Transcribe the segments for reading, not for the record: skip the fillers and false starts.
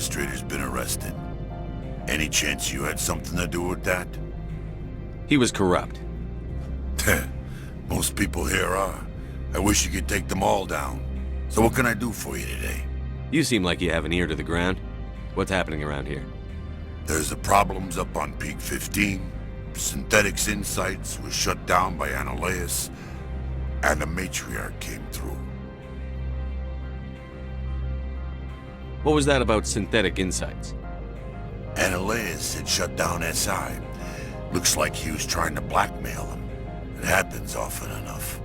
administrator's been arrested. Any chance you had something to do with that? He was corrupt. Most people here are. I wish you could take them all down. So what can I do for you today? You seem like you have an ear to the ground. What's happening around here? There's the problems up on Peak 15. Synthetics Insights was shut down by Arterius, and the Matriarch came through. What was that about synthetic insights? Arterius had shut down SI. Looks like he was trying to blackmail him. It happens often enough.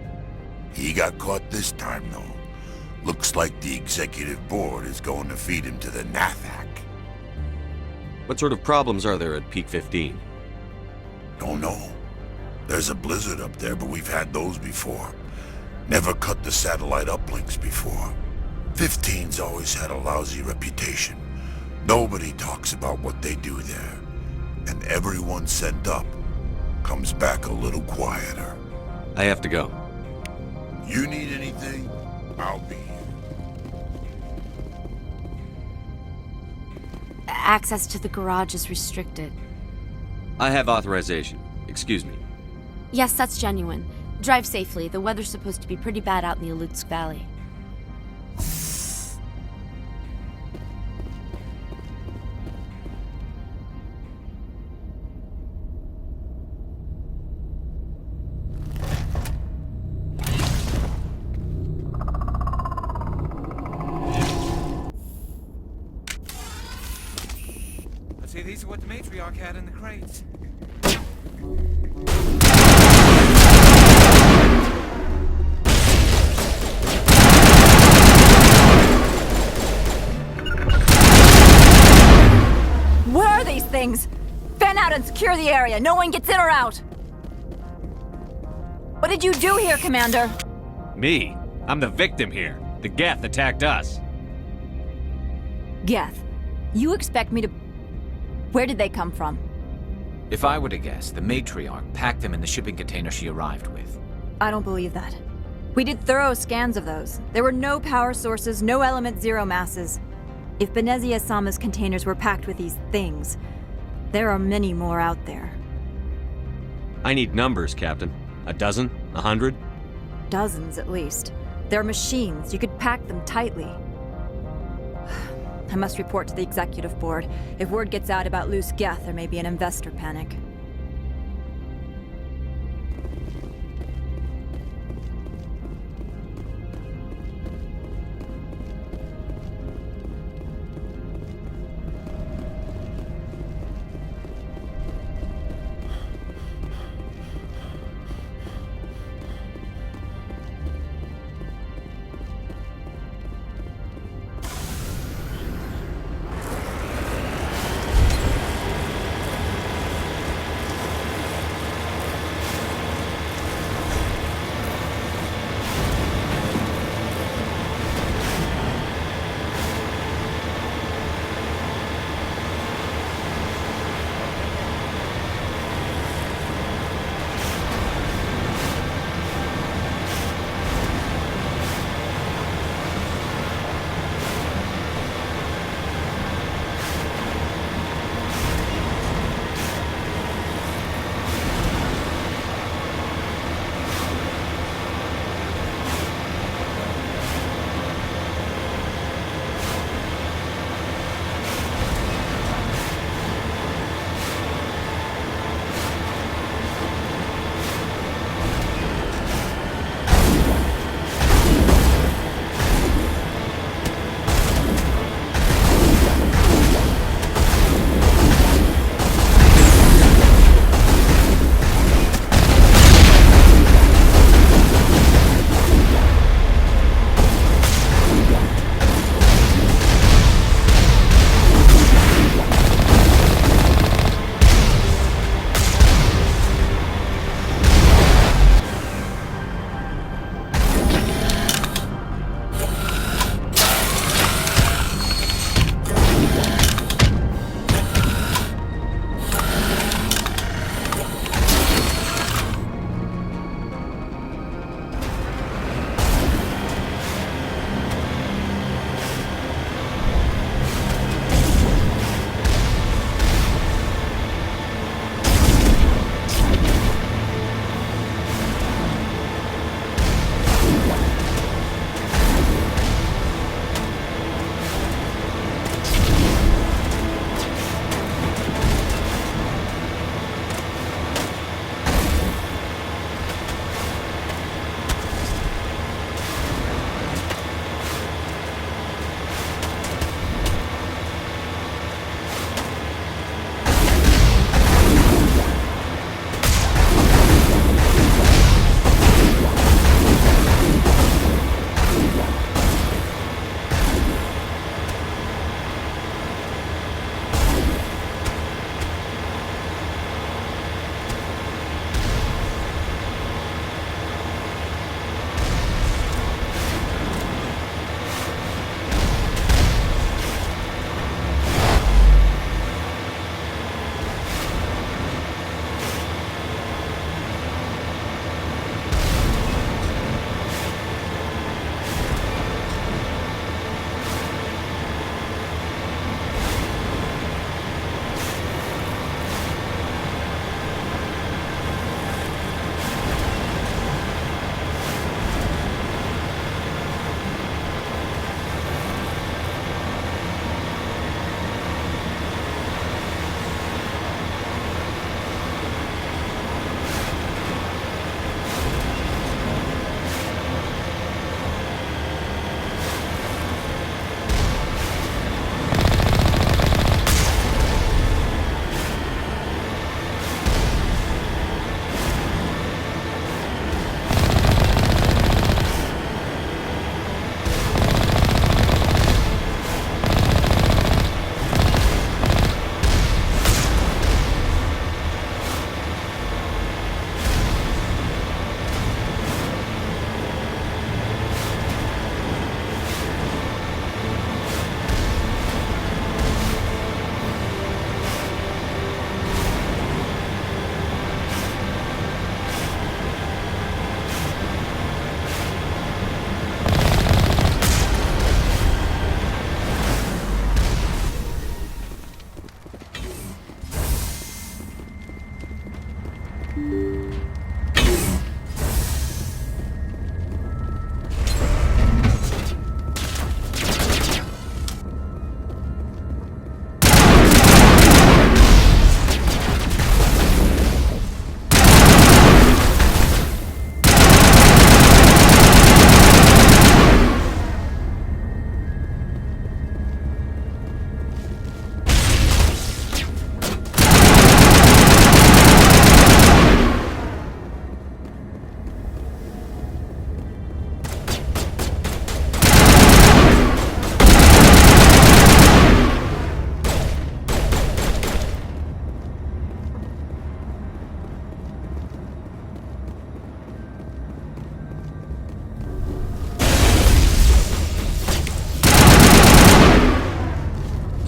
He got caught this time, though. Looks like the executive board is going to feed him to the Nathak. What sort of problems are there at Peak 15? Don't know. There's a blizzard up there, but we've had those before. Never cut the satellite uplinks before. 15's always had a lousy reputation. Nobody talks about what they do there. And everyone sent up comes back a little quieter. I have to go. You need anything? I'll be here. Access to the garage is restricted. I have authorization. Excuse me. Yes, that's genuine. Drive safely. The weather's supposed to be pretty bad out in the Alutsk Valley. See, these are what the Matriarch had in the crates. Where are these things? Fan out and secure the area. No one gets in or out. What did you do here, Commander? Me? I'm the victim here. The Geth attacked us. Geth, you expect me to... Where did they come from? If I were to guess, the Matriarch packed them in the shipping container she arrived with. I don't believe that. We did thorough scans of those. There were no power sources, no element zero masses. If Benezia-sama's containers were packed with these things, there are many more out there. I need numbers, Captain. A dozen? 100? Dozens, at least. They're machines. You could pack them tightly. I must report to the executive board. If word gets out about loose Geth, there may be an investor panic.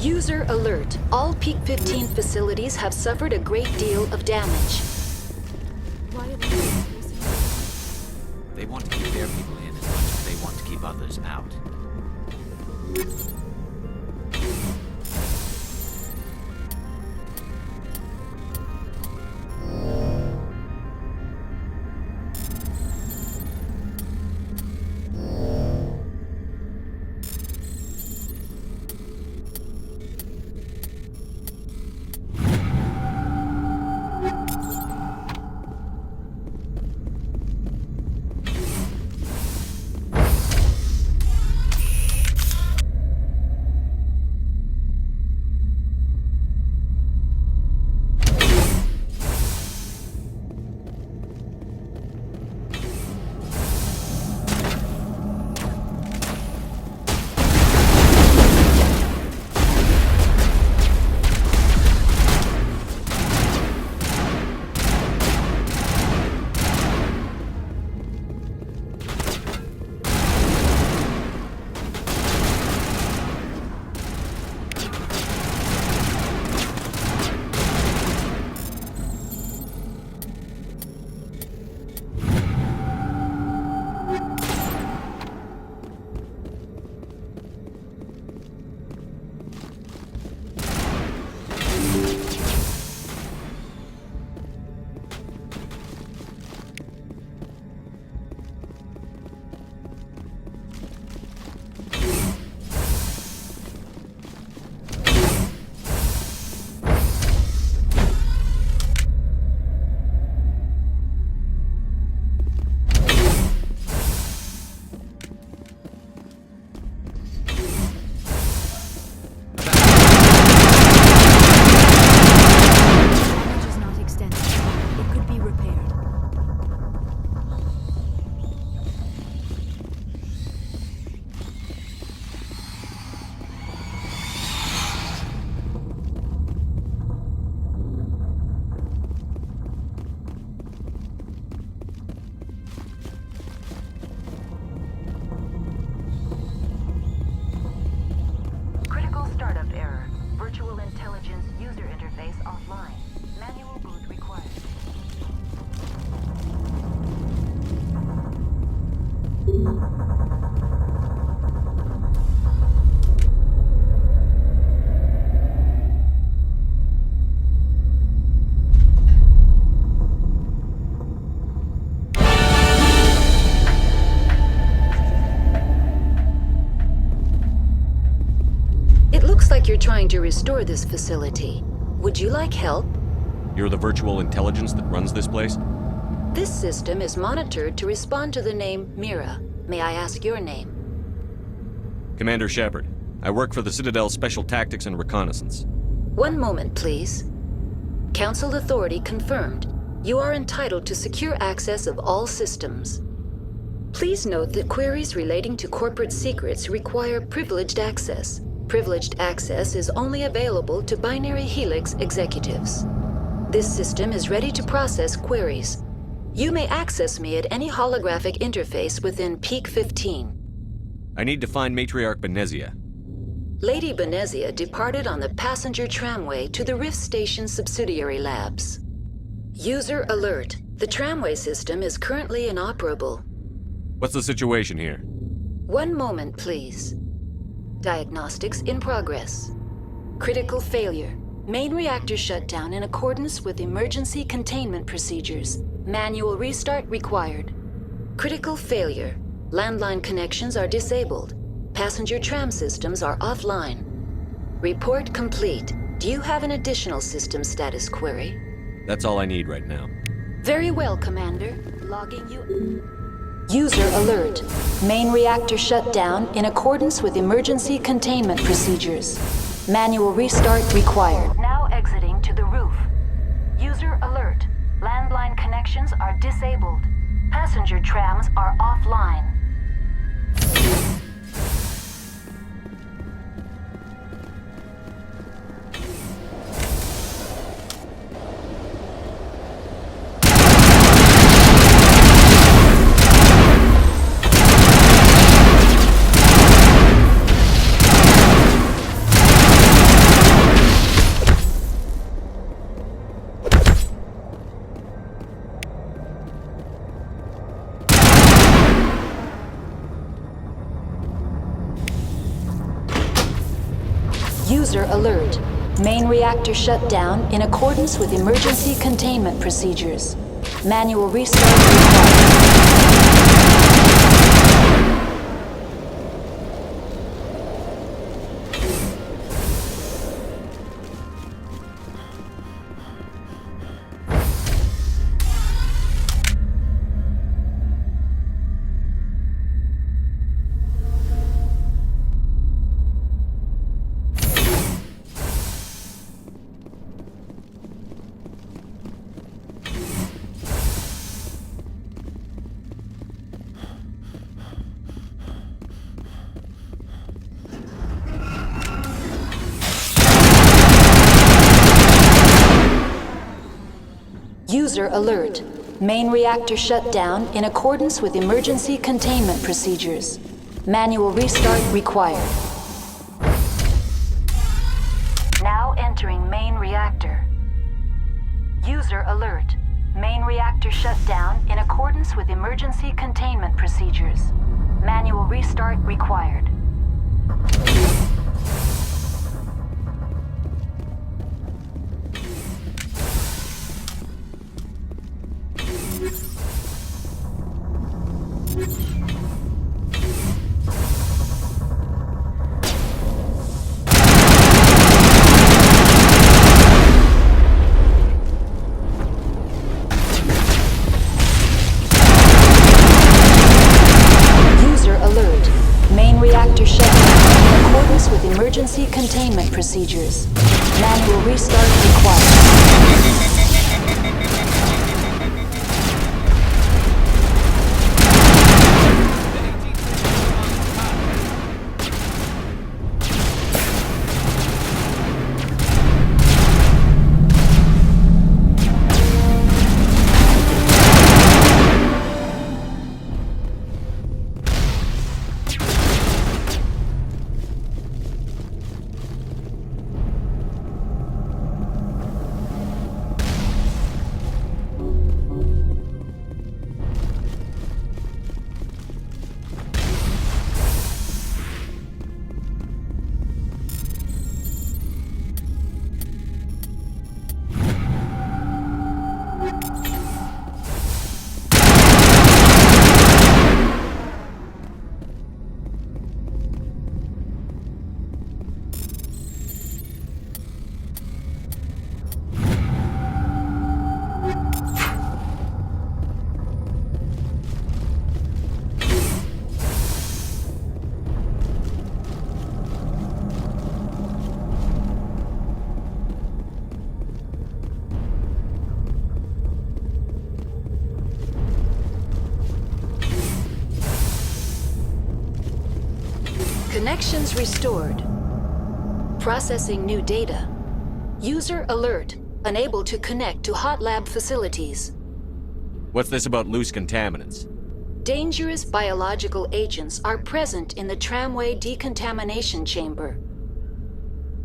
User alert. All Peak 15 facilities have suffered a great deal of damage. Why are they They want to keep their people in as much as they want to keep others out. Like you're trying to restore this facility. Would you like help? You're the virtual intelligence that runs this place? This system is monitored to respond to the name Mira. May I ask your name? Commander Shepard. I work for the Citadel Special Tactics and Reconnaissance. One moment, please. Council authority confirmed. You are entitled to secure access of all systems. Please note that queries relating to corporate secrets require privileged access. Privileged access is only available to Binary Helix executives. This system is ready to process queries. You may access me at any holographic interface within Peak 15. I need to find Matriarch Benezia. Lady Benezia departed on the passenger tramway to the Rift Station subsidiary labs. User alert. The tramway system is currently inoperable. What's the situation here? One moment, please. Diagnostics in progress. Critical failure. Main reactor shutdown in accordance with emergency containment procedures. Manual restart required. Critical failure. Landline connections are disabled. Passenger tram systems are offline. Report complete. Do you have an additional system status query? That's all I need right now. Very well, Commander. Logging you. User alert. Main reactor shut down in accordance with emergency containment procedures. Manual restart required. Now exiting to the roof. User alert. Landline connections are disabled. Passenger trams are offline. alert. Main reactor shut down in accordance with emergency containment procedures. Manual restart required. User alert. Main reactor shut down in accordance with emergency containment procedures. Manual restart required. Now entering main reactor. User alert. Main reactor shut down in accordance with emergency containment procedures. Manual restart required. Emergency containment procedures. Manual restart required. Connections restored. Processing new data. User alert. Unable to connect to hot lab facilities. What's this about loose contaminants? Dangerous biological agents are present in the tramway decontamination chamber.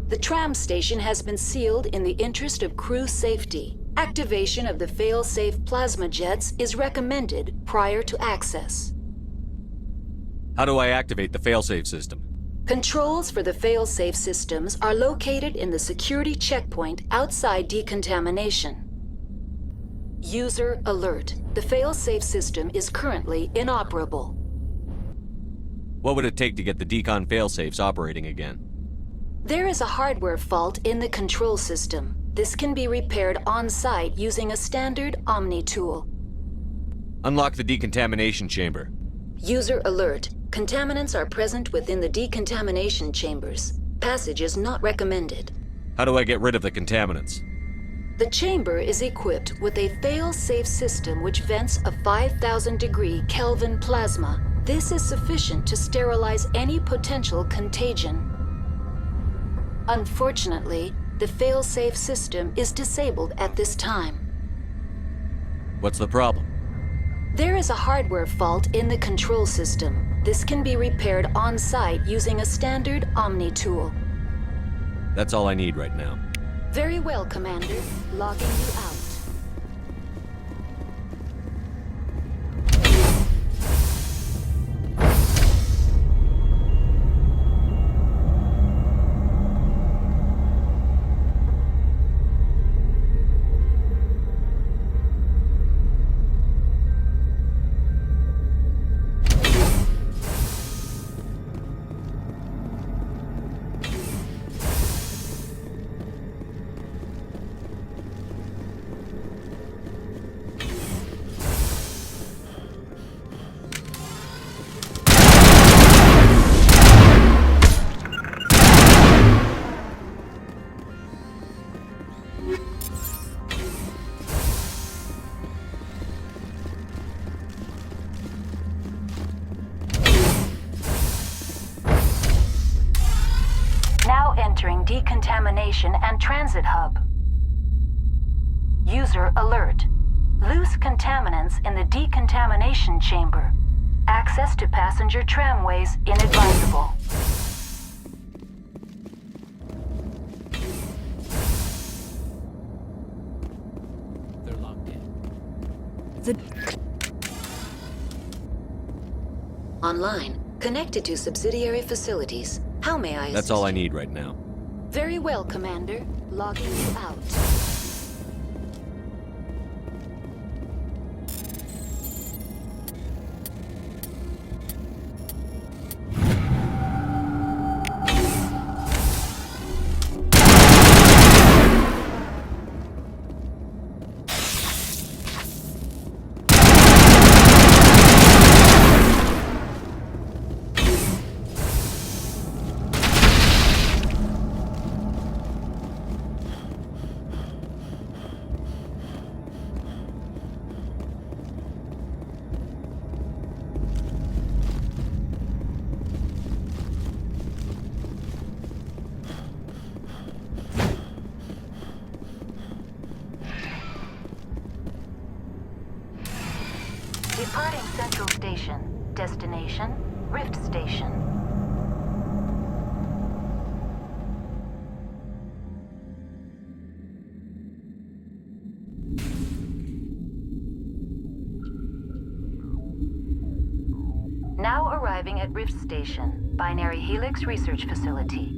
The tram station has been sealed in the interest of crew safety. Activation of the fail-safe plasma jets is recommended prior to access. How do I activate the failsafe system? Controls for the fail-safe systems are located in the security checkpoint outside decontamination. User alert. The fail-safe system is currently inoperable. What would it take to get the decon failsafes operating again? There is a hardware fault in the control system. This can be repaired on-site using a standard Omni tool. Unlock the decontamination chamber. User alert. Contaminants are present within the decontamination chambers. Passage is not recommended. How do I get rid of the contaminants? The chamber is equipped with a fail-safe system which vents a 5,000-degree Kelvin plasma. This is sufficient to sterilize any potential contagion. Unfortunately, the fail-safe system is disabled at this time. What's the problem? There is a hardware fault in the control system. This can be repaired on-site using a standard Omni tool. That's all I need right now. Very well, Commander. Logging you out. decontamination and transit hub. User alert. Loose contaminants in the decontamination chamber. Access to passenger tramways inadvisable. They're locked in. Online. Connected to subsidiary facilities. How may I assist? That's all I need right now. Very well, Commander. Logging you out. Departing Central Station. Destination, Rift Station. Now arriving at Rift Station, Binary Helix Research Facility.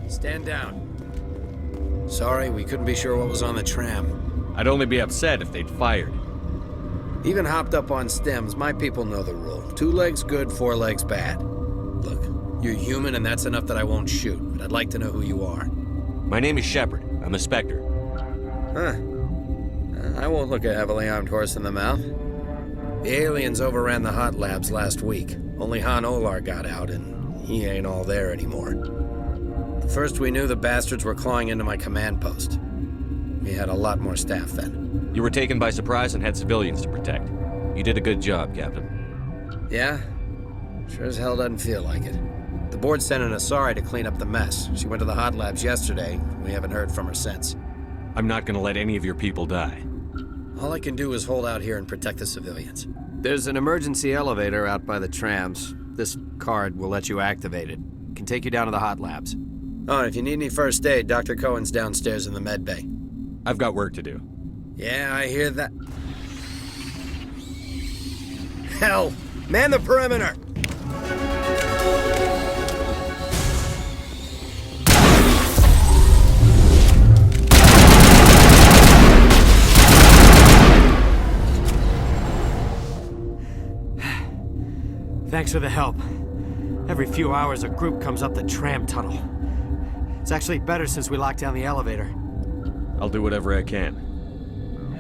Stand down. Sorry, we couldn't be sure what was on the tram. I'd only be upset if they'd fired. Even hopped up on stems, my people know the rule. 2 legs good, 4 legs bad. Look, you're human and that's enough that I won't shoot, but I'd like to know who you are. My name is Shepard. I'm a Spectre. Huh. I won't look a heavily armed horse in the mouth. The aliens overran the hot labs last week. Only Han Olar got out, and he ain't all there anymore. First we knew the bastards were clawing into my command post. We had a lot more staff then. You were taken by surprise and had civilians to protect. You did a good job, Captain. Yeah? Sure as hell doesn't feel like it. The board sent an asari to clean up the mess. She went to the hot labs yesterday. We haven't heard from her since. I'm not gonna let any of your people die. All I can do is hold out here and protect the civilians. There's an emergency elevator out by the trams. This card will let you activate it. Can take you down to the hot labs. Oh, and if you need any first aid, Dr. Cohen's downstairs in the med bay. I've got work to do. Yeah, I hear that. Hell! Man the perimeter! Thanks for the help. Every few hours, a group comes up the tram tunnel. It's actually better since we locked down the elevator. I'll do whatever I can.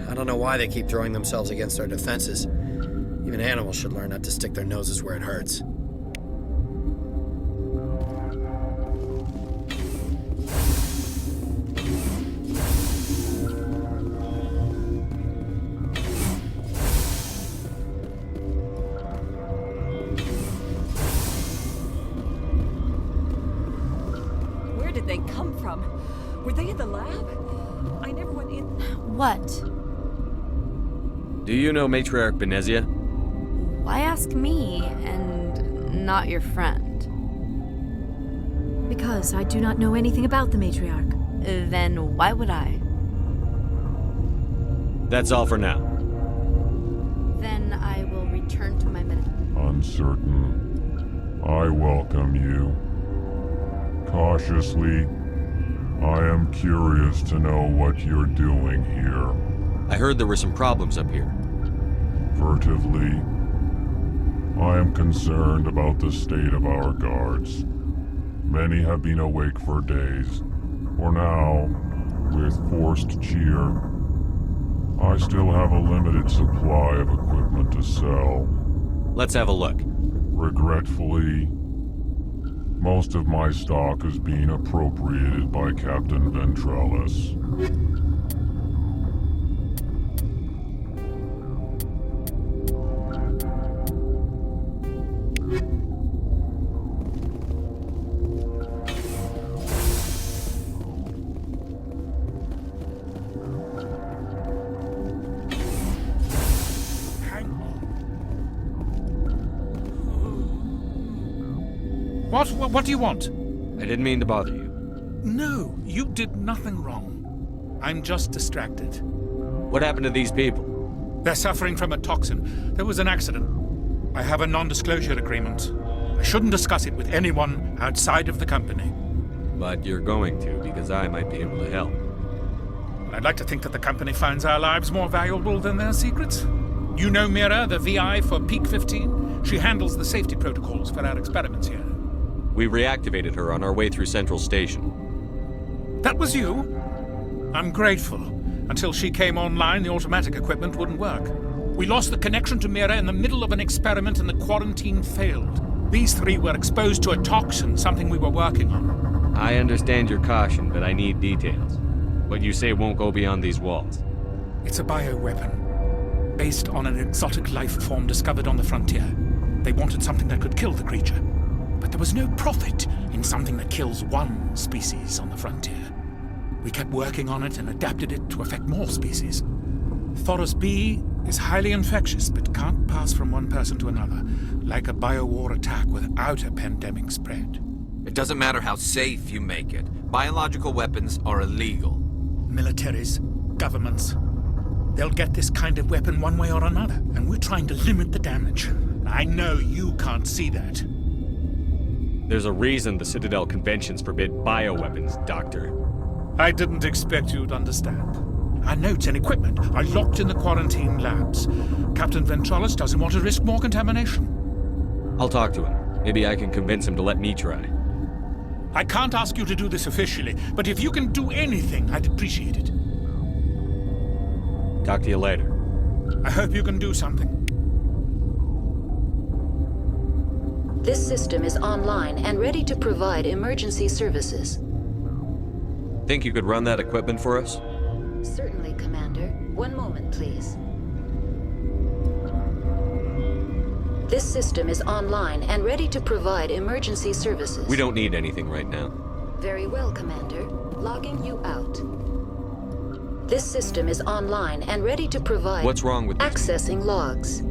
I don't know why they keep throwing themselves against our defenses. Even animals should learn not to stick their noses where it hurts. Where did they come from? Were they in the lab? I never went in. What? Do you know Matriarch Benezia? Why ask me and not your friend? Because I do not know anything about the Matriarch. Then why would I? That's all for now. Then I will return to my minute. Uncertain. I welcome you. Cautiously, I am curious to know what you're doing here. I heard there were some problems up here. Furtively, I am concerned about the state of our guards. Many have been awake for days. For now, with forced cheer, I still have a limited supply of equipment to sell. Let's have a look. Regretfully, most of my stock is being appropriated by Captain Ventralis. What do you want? I didn't mean to bother you. No, you did nothing wrong. I'm just distracted. What happened to these people? They're suffering from a toxin. There was an accident. I have a non-disclosure agreement. I shouldn't discuss it with anyone outside of the company. But you're going to, because I might be able to help. I'd like to think that the company finds our lives more valuable than their secrets. You know Mira, the VI for Peak 15? She handles the safety protocols for our experiments here. We reactivated her on our way through Central Station. That was you? I'm grateful. Until she came online, the automatic equipment wouldn't work. We lost the connection to Mira in the middle of an experiment and the quarantine failed. These three were exposed to a toxin, something we were working on. I understand your caution, but I need details. What you say won't go beyond these walls. It's a bioweapon, based on an exotic life form discovered on the frontier. They wanted something that could kill the creature. But there was no profit in something that kills one species on the frontier. We kept working on it and adapted it to affect more species. Thoros B is highly infectious, but can't pass from one person to another, like a biowar attack without a pandemic spread. It doesn't matter how safe you make it. Biological weapons are illegal. Militaries, governments, they'll get this kind of weapon one way or another, and we're trying to limit the damage. I know you can't see that. There's a reason the Citadel conventions forbid bioweapons, Doctor. I didn't expect you'd understand. Our notes and equipment are locked in the quarantine labs. Captain Ventralis doesn't want to risk more contamination. I'll talk to him. Maybe I can convince him to let me try. I can't ask you to do this officially, but if you can do anything, I'd appreciate it. Talk to you later. I hope you can do something. This system is online and ready to provide emergency services. Think you could run that equipment for us? Certainly, Commander. One moment, please. This system is online and ready to provide emergency services. We don't need anything right now. Very well, Commander. Logging you out. This system is online and ready to provide... What's wrong with this? Accessing logs.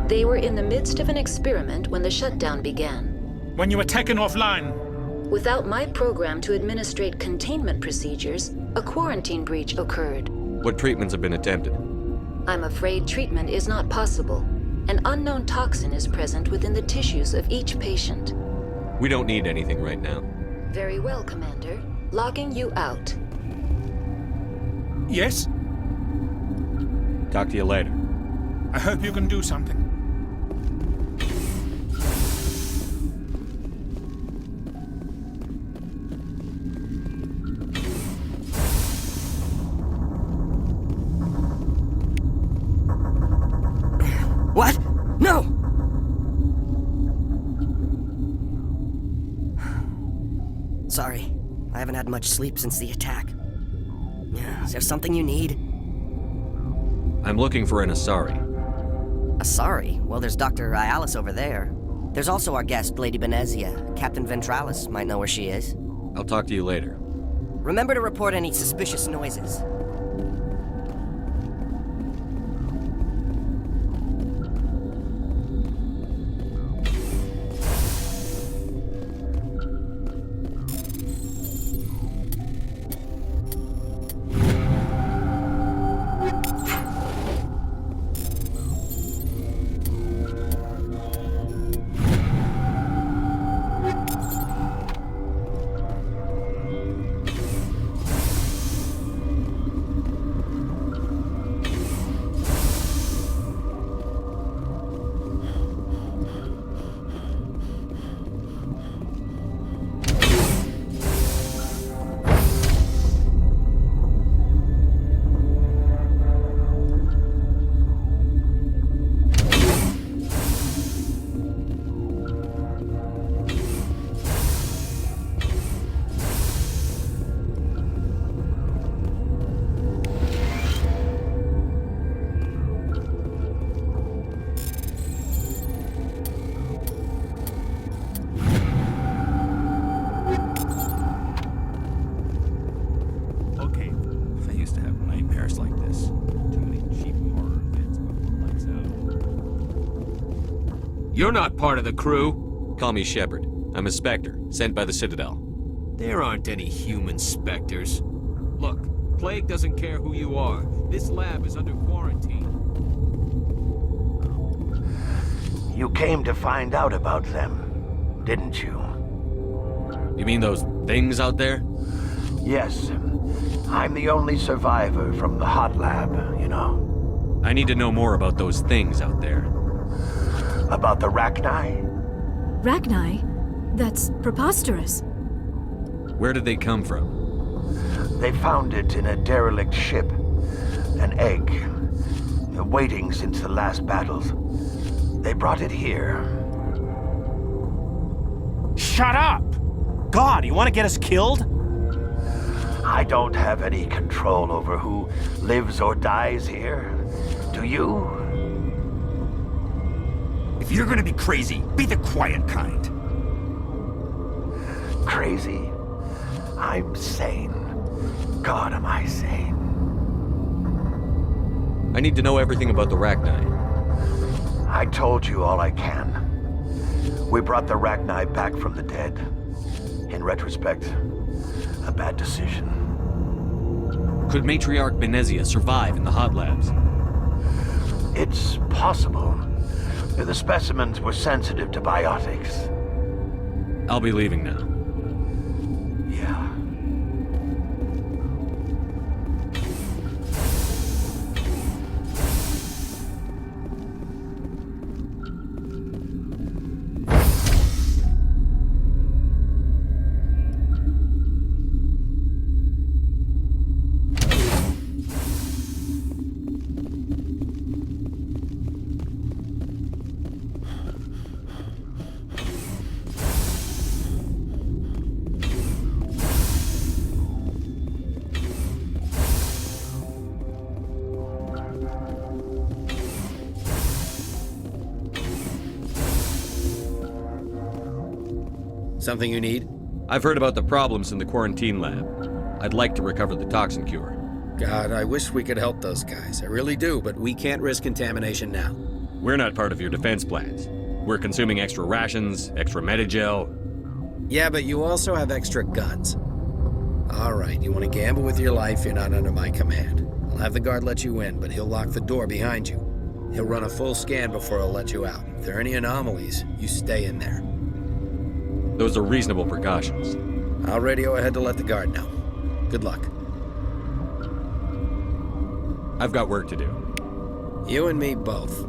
They were in the midst of an experiment when the shutdown began. When you were taken offline. Without my program to administrate containment procedures, a quarantine breach occurred. What treatments have been attempted? I'm afraid treatment is not possible. An unknown toxin is present within the tissues of each patient. We don't need anything right now. Very well, Commander. Logging you out. Yes? Talk to you later. I hope you can do something. What? No! Sorry, I haven't had much sleep since the attack. Is there something you need? I'm looking for an asari. Asari? Well, there's Dr. Ayalis over there. There's also our guest, Lady Benezia. Captain Ventralis might know where she is. I'll talk to you later. Remember to report any suspicious noises. You're not part of the crew. Call me Shepard. I'm a Spectre, sent by the Citadel. There aren't any human specters. Look, Plague doesn't care who you are. This lab is under quarantine. You came to find out about them, didn't you? You mean those things out there? Yes. I'm the only survivor from the hot lab, you know. I need to know more about those things out there. About the Rachni? Rachni? That's preposterous. Where did they come from? They found it in a derelict ship. An egg. Waiting since the last battles. They brought it here. Shut up! God, you want to get us killed? I don't have any control over who lives or dies here. Do you? If you're gonna be crazy, be the quiet kind. Crazy? I'm sane. God, am I sane. I need to know everything about the Rachni. I told you all I can. We brought the Rachni back from the dead. In retrospect, a bad decision. Could Matriarch Benezia survive in the hot labs? It's possible. The specimens were sensitive to biotics. I'll be leaving now. Yeah. Something you need? I've heard about the problems in the quarantine lab. I'd like to recover the toxin cure. God, I wish we could help those guys. I really do, but we can't risk contamination now. We're not part of your defense plans. We're consuming extra rations, extra Medigel. Yeah, but you also have extra guns. All right, you want to gamble with your life, you're not under my command. I'll have the guard let you in, but he'll lock the door behind you. He'll run a full scan before he'll let you out. If there are any anomalies, you stay in there. Those are reasonable precautions. I'll radio ahead to let the guard know. Good luck. I've got work to do. You and me both.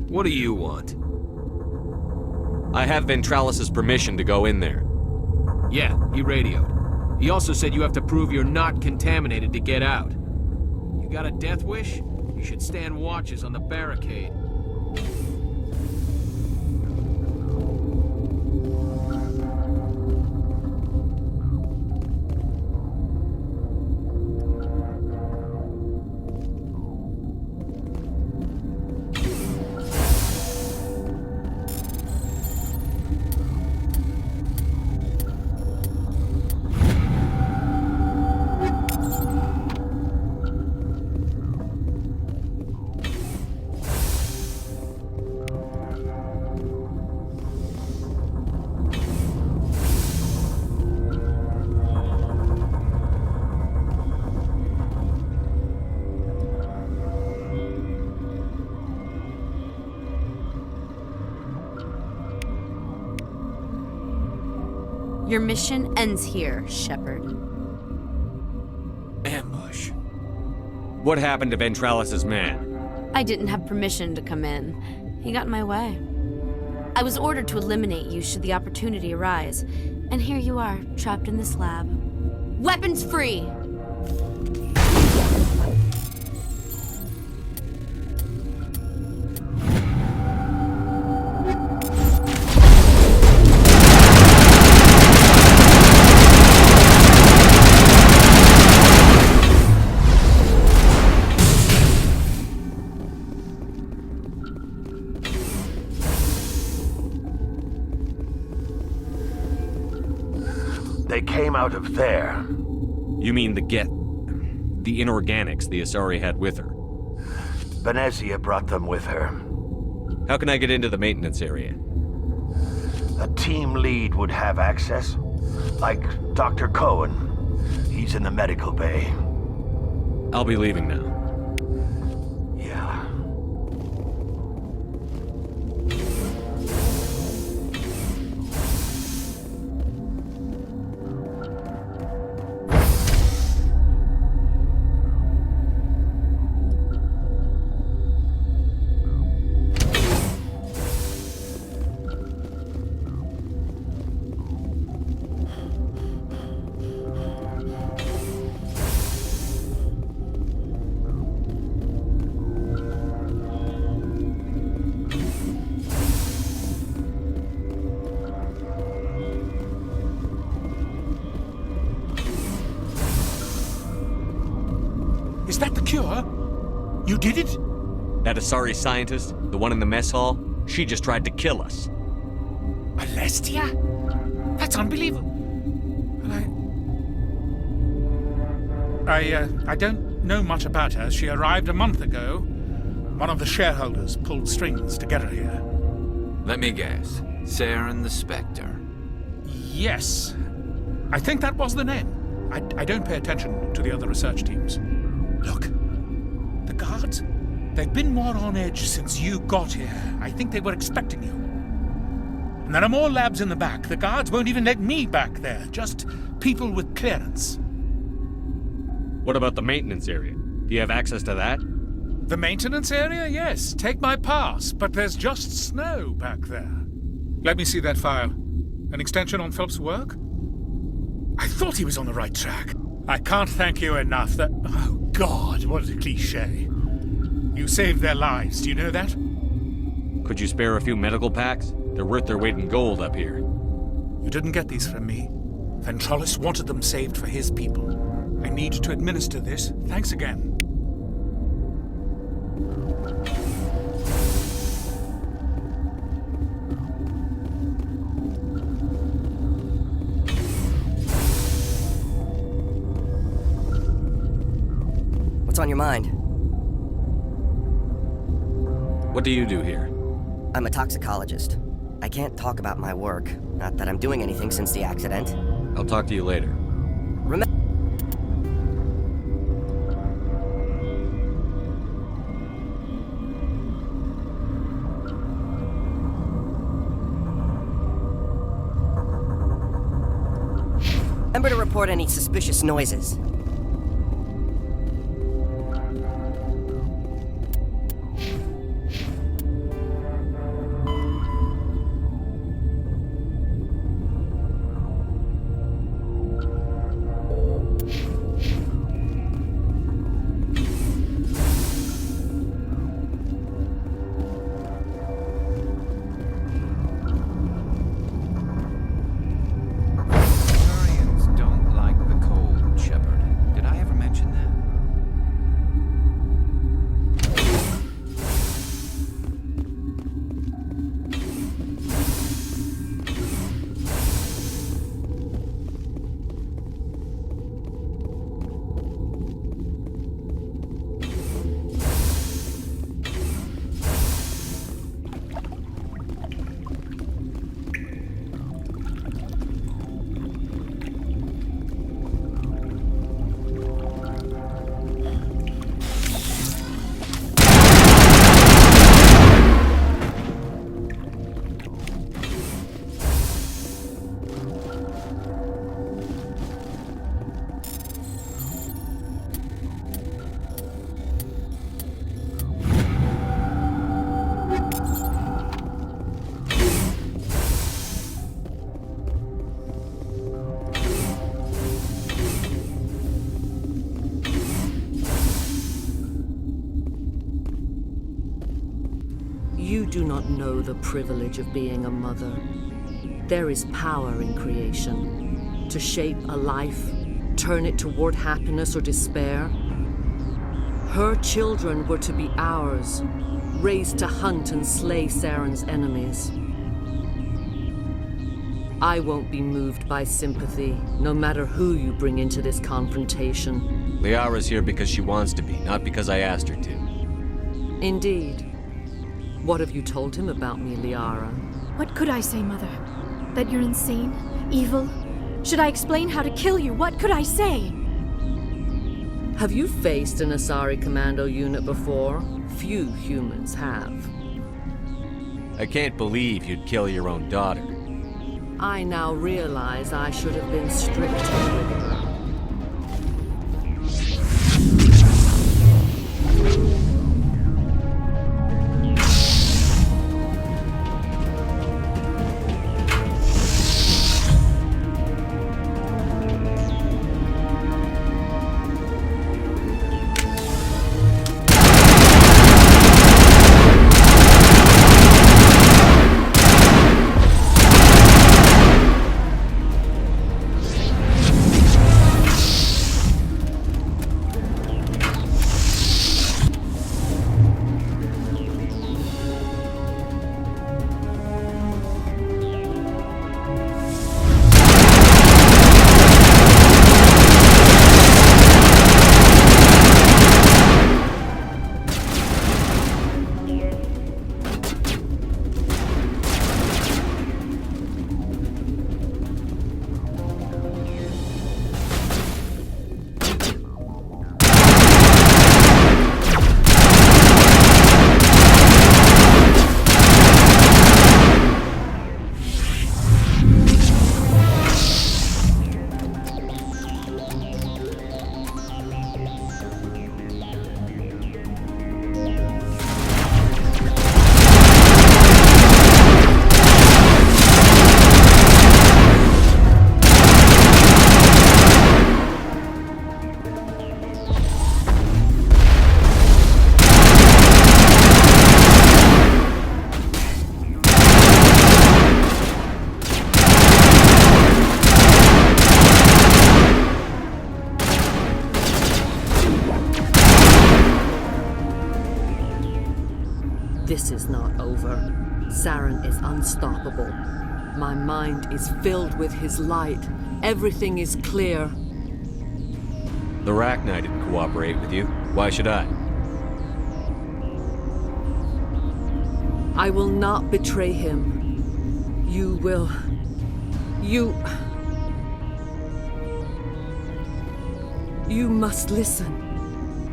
What do you want? I have Ventralis' permission to go in there. Yeah, he radioed. He also said you have to prove you're not contaminated to get out. You got a death wish? You should stand watches on the barricade. Your mission ends here, Shepard. Ambush. What happened to Ventralis' man? I didn't have permission to come in. He got in my way. I was ordered to eliminate you should the opportunity arise. And here you are, trapped in this lab. Weapons free! They came out of there. You mean the inorganics the Asari had with her? Benezia brought them with her. How can I get into the maintenance area? A team lead would have access. Like Dr. Cohen. He's in the medical bay. I'll be leaving now. Yeah. Is that the cure? You did it? That Asari scientist, the one in the mess hall, she just tried to kill us. Celestia? That's unbelievable. I don't know much about her. She arrived a month ago. One of the shareholders pulled strings to get her here. Let me guess. Saren the Spectre. Yes. I think that was the name. I don't pay attention to the other research teams. Look. The guards? They've been more on edge since you got here. I think they were expecting you. And there are more labs in the back. The guards won't even let me back there. Just people with clearance. What about the maintenance area? Do you have access to that? The maintenance area? Yes. Take my pass. But there's just snow back there. Let me see that file. An extension on Philip's work? I thought he was on the right track. I can't thank you enough. Oh, God, what a cliché. You saved their lives, do you know that? Could you spare a few medical packs? They're worth their weight in gold up here. You didn't get these from me. Ventralis wanted them saved for his people. I need to administer this. Thanks again. What's on your mind? What do you do here? I'm a toxicologist. I can't talk about my work. Not that I'm doing anything since the accident. I'll talk to you later. Remember to report any suspicious noises. Don't like the cold, Shepard. know the privilege of being a mother. There is power in creation. To shape a life, turn it toward happiness or despair. Her children were to be ours, raised to hunt and slay Saren's enemies. I won't be moved by sympathy, no matter who you bring into this confrontation. Liara's here because she wants to be, not because I asked her to. Indeed. What have you told him about me, Liara? What could I say, Mother? That you're insane? Evil? Should I explain how to kill you? What could I say? Have you faced an Asari commando unit before? Few humans have. I can't believe you'd kill your own daughter. I now realize I should have been stricter with her. This is not over. Saren is unstoppable. My mind is filled with his light. Everything is clear. The Rachni didn't cooperate with you. Why should I? I will not betray him. You will... You must listen.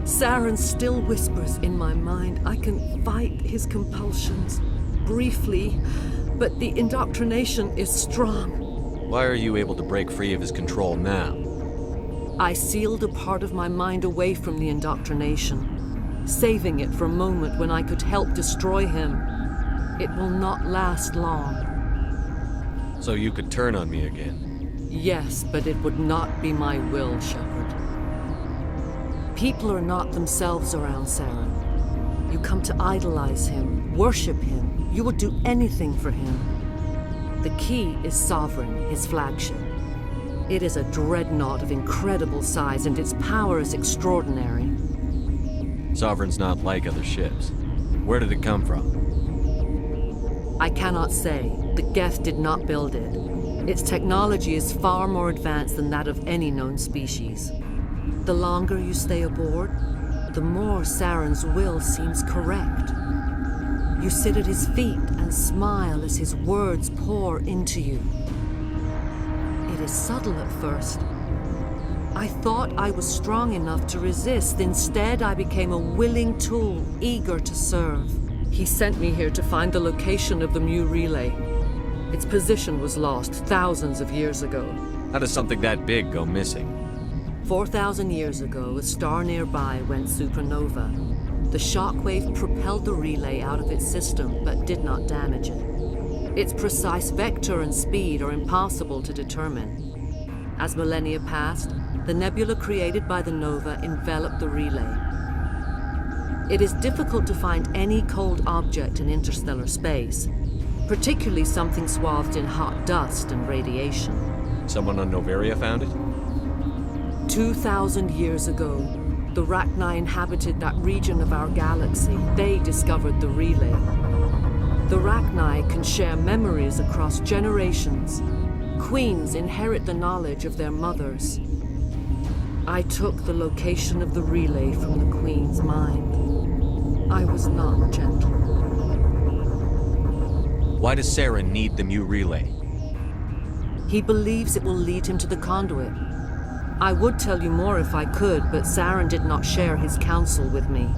Saren still whispers in my mind. I can fight his compulsions, briefly, but the indoctrination is strong. Why are you able to break free of his control now? I sealed a part of my mind away from the indoctrination, saving it for a moment when I could help destroy him. It will not last long. So you could turn on me again? Yes, but it would not be my will, Shepard. People are not themselves around Saren. You come to idolize him, worship him. You would do anything for him. The key is Sovereign, his flagship. It is a dreadnought of incredible size, and its power is extraordinary. Sovereign's not like other ships. Where did it come from? I cannot say. The Geth did not build it. Its technology is far more advanced than that of any known species. The longer you stay aboard, the more Saren's will seems correct. You sit at his feet and smile as his words pour into you. It is subtle at first. I thought I was strong enough to resist. Instead, I became a willing tool, eager to serve. He sent me here to find the location of the Mu relay. Its position was lost thousands of years ago. How does something that big go missing? 4,000 years ago, a star nearby went supernova. The shockwave propelled the relay out of its system, but did not damage it. Its precise vector and speed are impossible to determine. As millennia passed, the nebula created by the nova enveloped the relay. It is difficult to find any cold object in interstellar space, particularly something swathed in hot dust and radiation. Someone on Noveria found it? 2,000 years ago, the Rachni inhabited that region of our galaxy. They discovered the relay. The Rachni can share memories across generations. Queens inherit the knowledge of their mothers. I took the location of the relay from the Queen's mind. I was not gentle. Why does Saren need the Mu relay? He believes it will lead him to the conduit. I would tell you more if I could, but Saren did not share his counsel with me.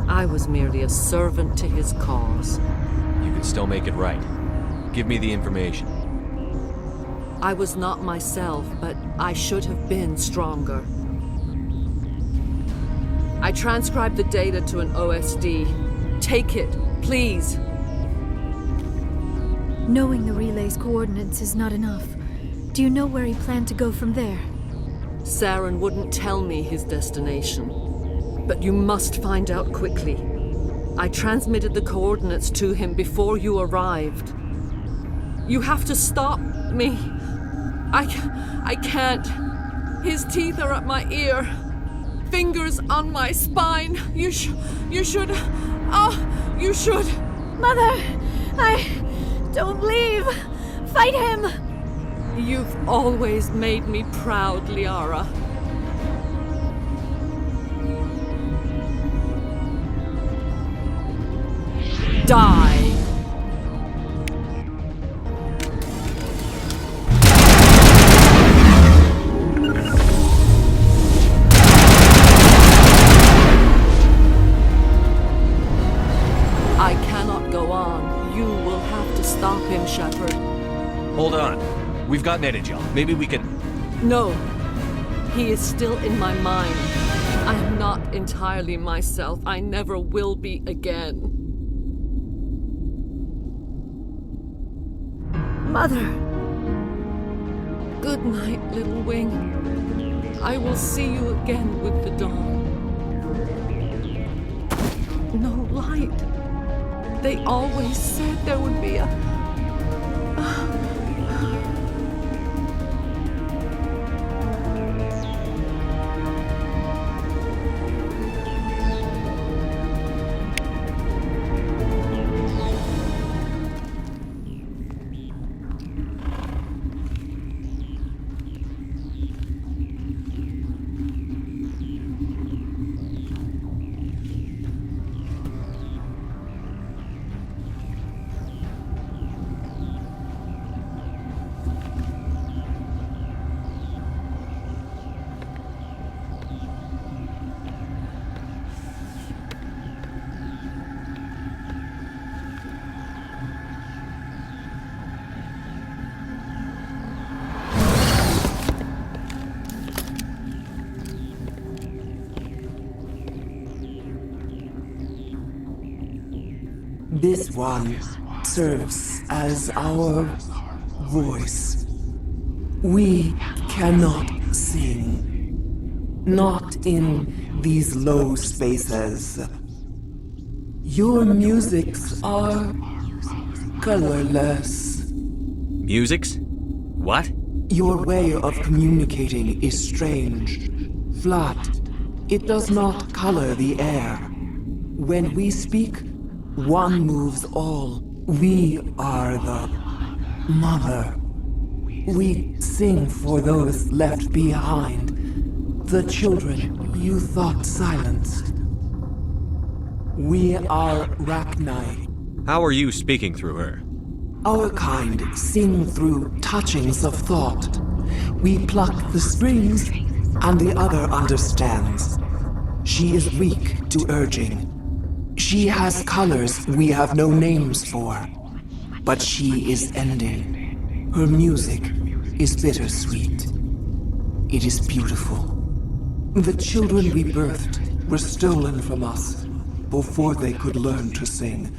I was merely a servant to his cause. You can still make it right. Give me the information. I was not myself, but I should have been stronger. I transcribed the data to an OSD. Take it, please. Knowing the relay's coordinates is not enough. Do you know where he planned to go from there? Saren wouldn't tell me his destination. But you must find out quickly. I transmitted the coordinates to him before you arrived. You have to stop me. I can't. His teeth are at my ear. Fingers on my spine. You should. You should. Mother! Don't leave! Fight him! You've always made me proud, Liara. Die! I cannot go on. You will have to stop him, Shepard. Hold on. We've got Netagel. Maybe we can... No. He is still in my mind. I am not entirely myself. I never will be again. Mother! Good night, little wing. I will see you again with the dawn. No light. They always said there would be a... This one serves as our voice. We cannot sing. Not in these low spaces. Your musics are colorless. Musics? What? Your way of communicating is strange. Flat. It does not color the air. When we speak, one moves all. We are the mother. We sing for those left behind. The children you thought silenced. We are Rachni. How are you speaking through her? Our kind sing through touchings of thought. We pluck the springs, and the other understands. She is weak to urging. She has colors we have no names for. But she is ending. Her music is bittersweet. It is beautiful. The children we birthed were stolen from us before they could learn to sing.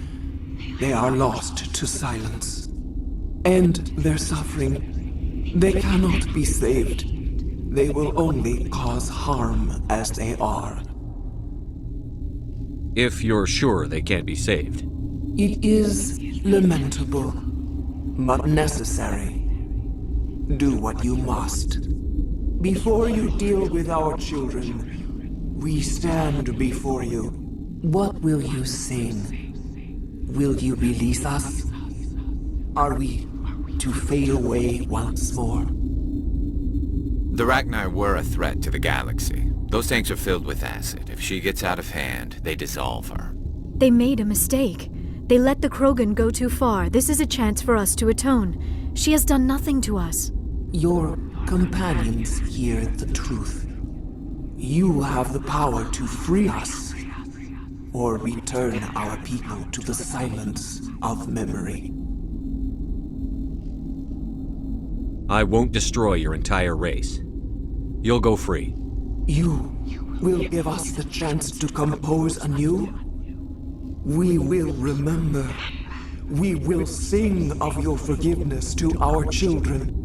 They are lost to silence. And their suffering, they cannot be saved. They will only cause harm as they are. If you're sure they can't be saved. It is lamentable, but necessary. Do what you must. Before you deal with our children, we stand before you. What will you sing? Will you release us? Are we to fade away once more? The Rachni were a threat to the galaxy. Those tanks are filled with acid. If she gets out of hand, they dissolve her. They made a mistake. They let the Krogan go too far. This is a chance for us to atone. She has done nothing to us. Your companions hear the truth. You have the power to free us, or return our people to the silence of memory. I won't destroy your entire race. You'll go free. You will give us the chance to compose anew? We will remember. We will sing of your forgiveness to our children.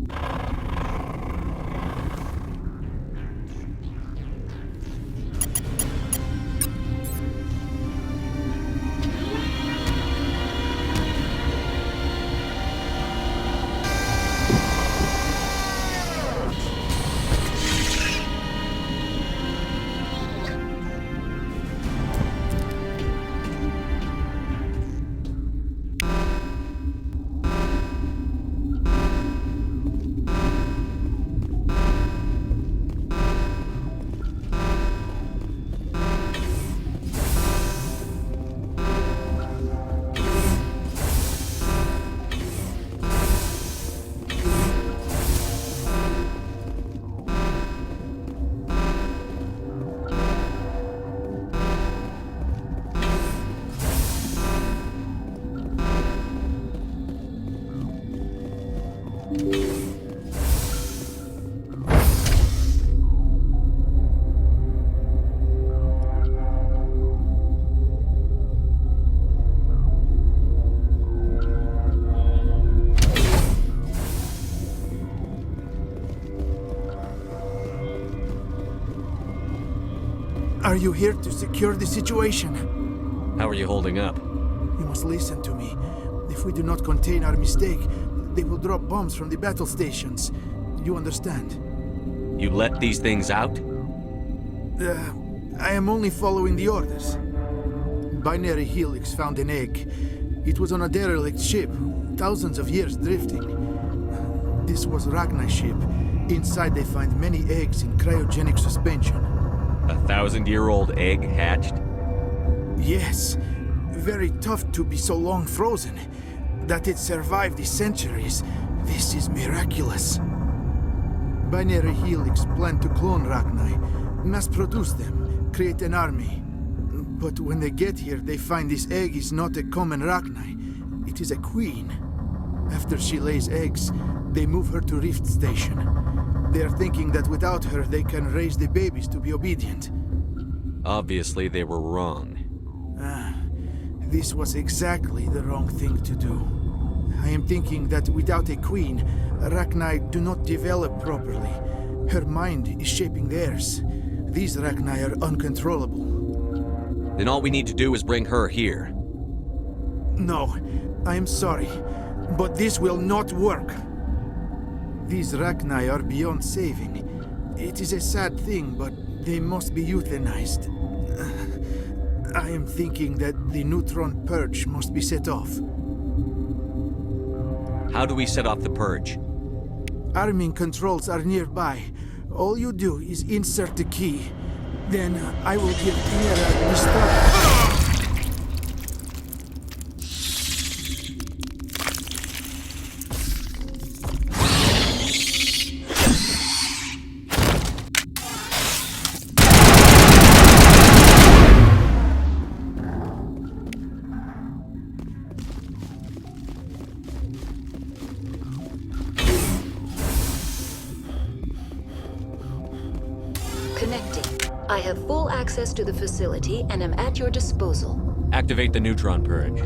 Are you here to secure the situation? How are you holding up? You must listen to me. If we do not contain our mistake, they will drop bombs from the battle stations. You understand? You let these things out? I am only following the orders. Binary Helix found an egg. It was on a derelict ship, thousands of years drifting. This was Rachni's ship. Inside they find many eggs in cryogenic suspension. 1,000-year-old egg hatched? Yes. Very tough to be so long frozen. That it survived the centuries. This is miraculous. Binary Helix planned to clone Rachni, mass produce them, create an army. But when they get here, they find this egg is not a common Rachni. It is a queen. After she lays eggs, they move her to Rift Station. They are thinking that without her, they can raise the babies to be obedient. Obviously, they were wrong. This was exactly the wrong thing to do. I am thinking that without a queen, Rachni do not develop properly. Her mind is shaping theirs. These Rachni are uncontrollable. Then all we need to do is bring her here. No, I am sorry, but this will not work. These Rachni are beyond saving. It is a sad thing, but they must be euthanized. I am thinking that the neutron purge must be set off. How do we set off the purge? Arming controls are nearby. All you do is insert the key. Then I will give Liara the start. Connecting. I have full access to the facility and am at your disposal. Activate the neutron purge.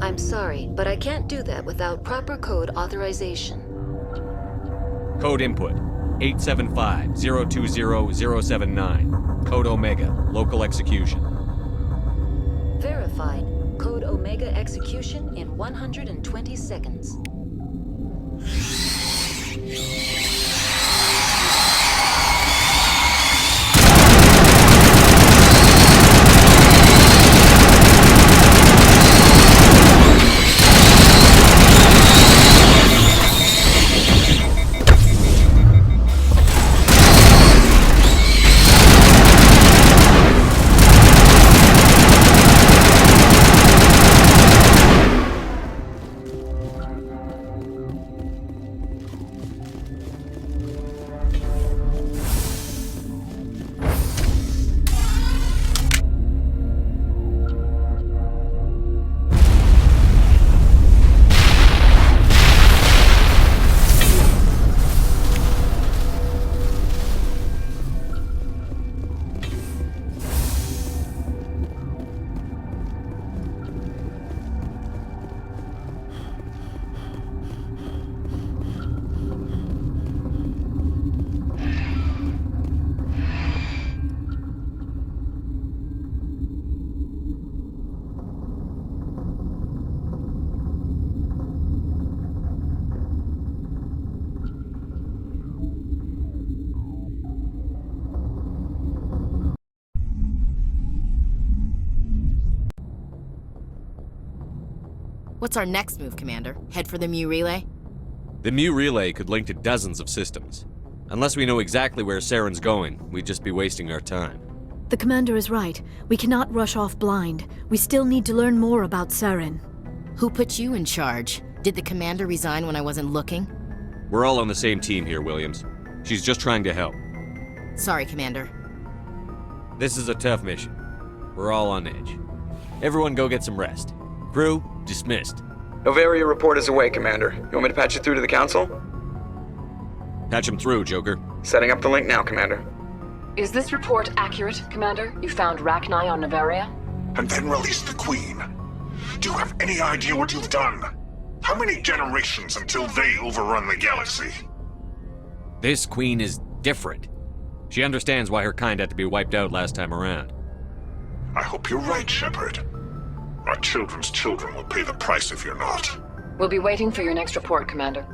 I'm sorry, but I can't do that without proper code authorization. Code input 875-020-079. Code Omega. Local execution. Omega execution in 120 seconds. What's our next move, Commander? Head for the Mu Relay? The Mu Relay could link to dozens of systems. Unless we know exactly where Saren's going, we'd just be wasting our time. The Commander is right. We cannot rush off blind. We still need to learn more about Saren. Who put you in charge? Did the Commander resign when I wasn't looking? We're all on the same team here, Williams. She's just trying to help. Sorry, Commander. This is a tough mission. We're all on edge. Everyone go get some rest. Crew, dismissed. Novaria report is away, Commander. You want me to patch it through to the Council? Patch him through, Joker. Setting up the link now, Commander. Is this report accurate, Commander? You found Rachni on Novaria? And then released the Queen. Do you have any idea what you've done? How many generations until they overrun the galaxy? This Queen is different. She understands why her kind had to be wiped out last time around. I hope you're right, Shepard. Our children's children will pay the price if you're not. We'll be waiting for your next report, Commander.